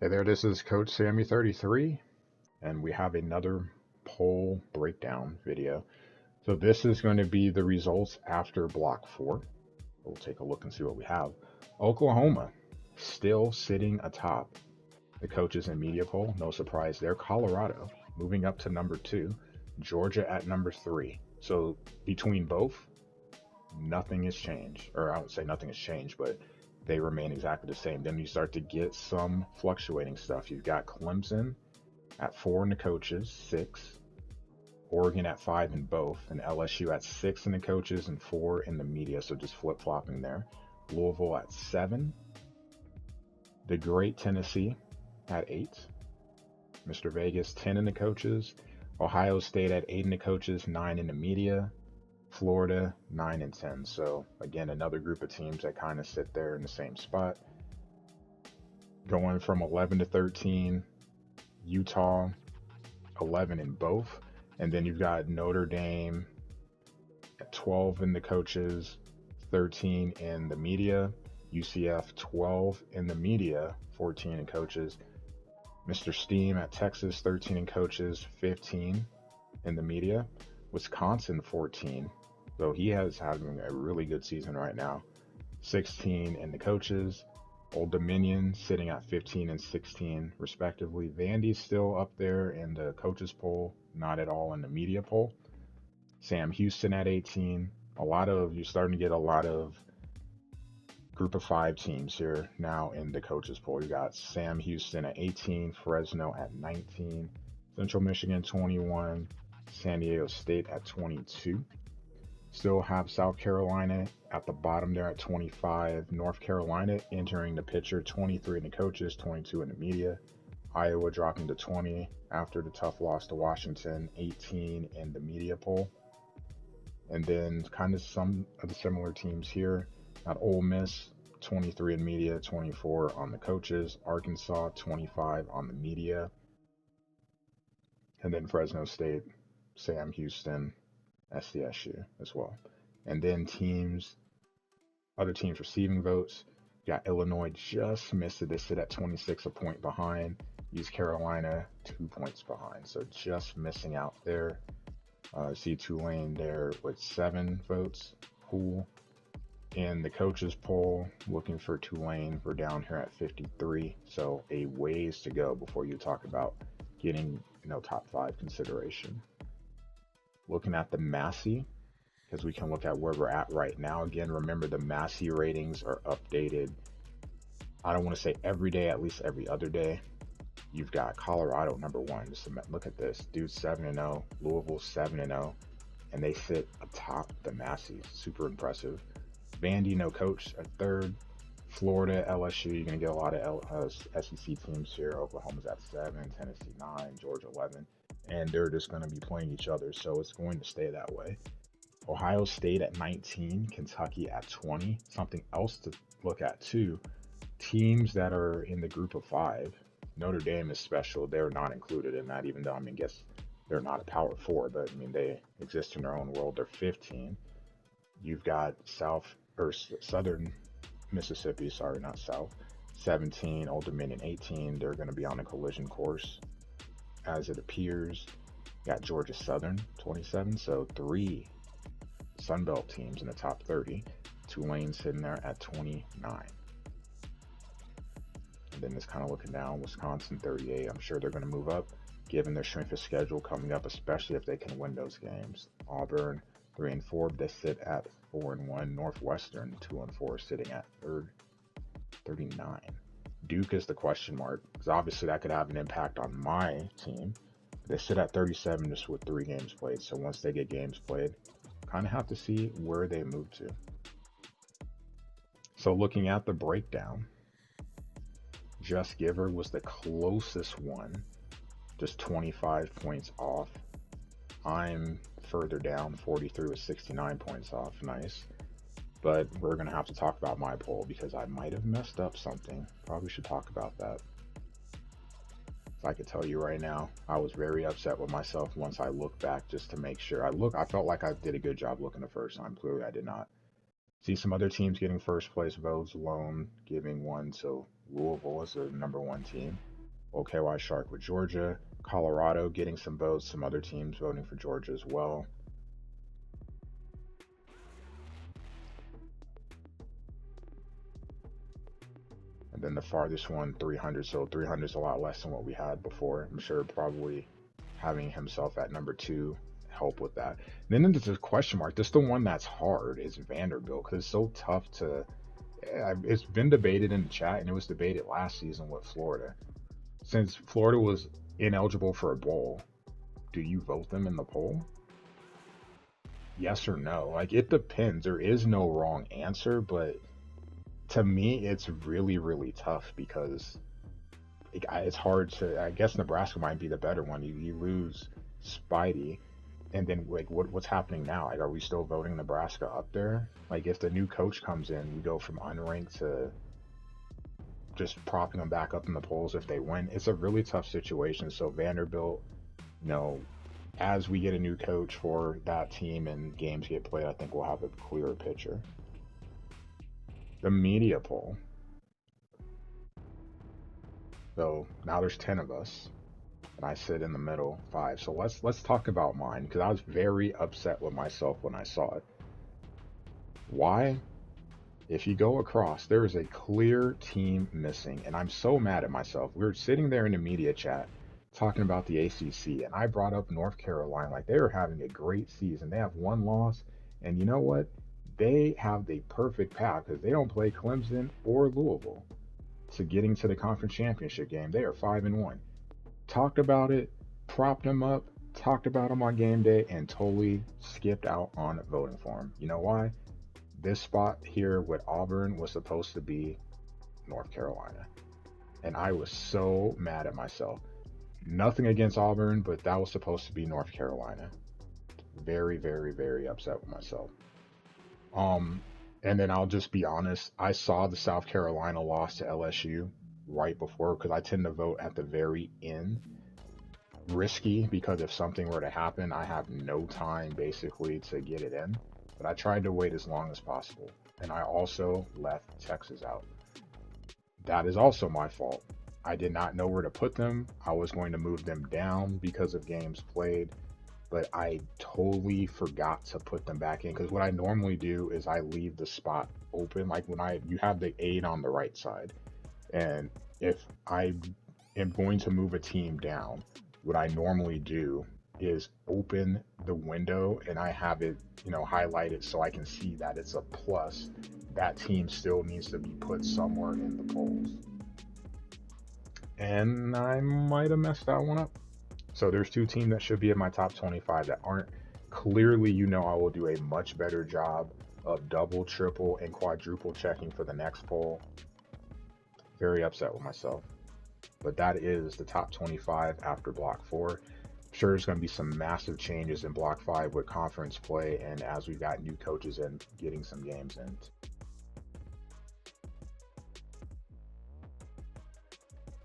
Hey there, this is Coach Sammy33, and we have another poll breakdown video. So this is going to be the results after Block 4. We'll take a look and see what we have. Oklahoma still sitting atop the coaches and media poll. No surprise there. Colorado moving up to number 2. Georgia at number 3. So between both, nothing has changed. Or I would say nothing has changed, but they remain exactly the same. Then you start to get some fluctuating stuff. You've got Clemson at 4 in the coaches, 6. Oregon at 5 in both, and LSU at 6 in the coaches and 4 in the media. So just flip flopping there. Louisville at 7. The Great Tennessee at 8. Mr. Vegas 10 in the coaches. Ohio State at 8 in the coaches, 9 in the media. Florida 9 and 10. So again, another group of teams that kind of sit there in the same spot. Going from 11 to 13, Utah 11 in both, and then you've got Notre Dame at 12 in the coaches, 13 in the media. UCF 12 in the media, 14 in coaches. Mr. Steam at Texas 13 in coaches, 15 in the media. Wisconsin 14, though he has having a really good season right now, 16 in the coaches. Old Dominion sitting at 15 and 16 respectively. Vandy's still up there in the coaches poll, not at all in the media poll. Sam Houston at 18. You're starting to get a lot of group of 5 teams here now in the coaches poll. You got Sam Houston at 18, Fresno at 19, Central Michigan 21, San Diego State at 22. Still have South Carolina at the bottom there at 25. North Carolina entering the picture, 23 in the coaches, 22 in the media. Iowa dropping to 20 after the tough loss to Washington, 18 in the media poll. And then kind of some of the similar teams here. Got Ole Miss, 23 in media, 24 on the coaches. Arkansas, 25 on the media. And then Fresno State, Sam Houston, SDSU as well. And then other teams receiving votes. You got Illinois just missed it. They sit at 26, a point behind. East Carolina 2 points behind. So just missing out there. See Tulane there with 7 votes. Cool. In the coaches poll, looking for Tulane. We're down here at 53. So a ways to go before you talk about getting top 5 consideration. Looking at the Massey, because we can look at where we're at right now. Again, remember the Massey ratings are updated. I don't want to say every day, at least every other day. You've got Colorado number 1. Just look at this. Dude 7-0, Louisville 7-0, and they sit atop the Massey. Super impressive. Vandy, no coach, at 3rd. Florida, LSU, you're going to get a lot of SEC teams here. Oklahoma's at 7, Tennessee 9, Georgia 11. And they're just going to be playing each other, so it's going to stay that way. Ohio State at 19, Kentucky at 20. Something else to look at too, teams that are in the group of 5. Notre Dame is special. They're not included in that, even though guess they're not a power 4, but they exist in their own world. They're 15. You've got Southern Mississippi, sorry, not South, 17, Old Dominion 18. They're going to be on a collision course as it appears. Got Georgia Southern 27, so 3 Sunbelt teams in the top 30. Tulane sitting there at 29. And then just kind of looking down, Wisconsin 38. I'm sure they're going to move up given their strength of schedule coming up, especially if they can win those games. Auburn 3 and 4, they sit at 4 and 1. Northwestern 2 and 4, sitting at 3rd, 39. Duke is the question mark, because obviously that could have an impact on my team. They sit at 37 just with 3 games played. So once they get games played, kind of have to see where they move to. So looking at the breakdown, Just Giver was the closest one, just 25 points off. I'm further down, 43 with 69 points off. Nice. But we're going to have to talk about my poll because I might have messed up something. Probably should talk about that. I could tell you right now, I was very upset with myself once I looked back just to make sure. I felt like I did a good job looking the first time. Clearly I did not. See some other teams getting first place votes. Lone giving one to Louisville as the number 1 team. OKY Shark with Georgia. Colorado getting some votes, some other teams voting for Georgia as well. And then the farthest one, 300. So 300 is a lot less than what we had before. I'm sure probably having himself at number 2 help with that. And then there's a question mark. This is the one that's hard is Vanderbilt because it's so tough to. It's been debated in the chat, and it was debated last season with Florida. Since Florida was ineligible for a bowl, do you vote them in the poll? Yes or no? Like, it depends. There is no wrong answer, but to me, it's really, really tough because it's hard to. I guess Nebraska might be the better one. You lose Spidey, and then like what's happening now? Like, are we still voting Nebraska up there? Like, if the new coach comes in, we go from unranked to just propping them back up in the polls if they win. It's a really tough situation. So Vanderbilt, you know, as we get a new coach for that team and games get played, I think we'll have a clearer picture. The media poll. So now there's 10 of us, and I sit in the middle, 5. So let's talk about mine because I was very upset with myself when I saw it. Why? If you go across, there is a clear team missing, and I'm so mad at myself. We were sitting there in the media chat talking about the ACC, and I brought up North Carolina like they were having a great season. They have 1 loss, and you know what? They have the perfect path because they don't play Clemson or Louisville to getting to the conference championship game. They are 5-1. Talked about it, propped them up, talked about them on game day, and totally skipped out on voting for them. You know why? This spot here with Auburn was supposed to be North Carolina. And I was so mad at myself. Nothing against Auburn, but that was supposed to be North Carolina. Very, very, very upset with myself. And then I'll just be honest, I saw the South Carolina loss to LSU right before because I tend to vote at the very end. Risky because if something were to happen, I have no time basically to get it in. But I tried to wait as long as possible. And I also left Texas out. That is also my fault. I did not know where to put them. I was going to move them down because of games played, but I totally forgot to put them back in because what I normally do is I leave the spot open. Like when you have the 8 on the right side, and if I am going to move a team down, what I normally do is open the window and I have it, highlighted so I can see that it's a plus. That team still needs to be put somewhere in the polls. And I might have messed that one up. So there's 2 teams that should be in my top 25 that aren't. Clearly, I will do a much better job of double, triple, and quadruple checking for the next poll. Very upset with myself. But that is the top 25 after Block 4. I'm sure there's going to be some massive changes in Block 5 with conference play and as we've got new coaches and getting some games in.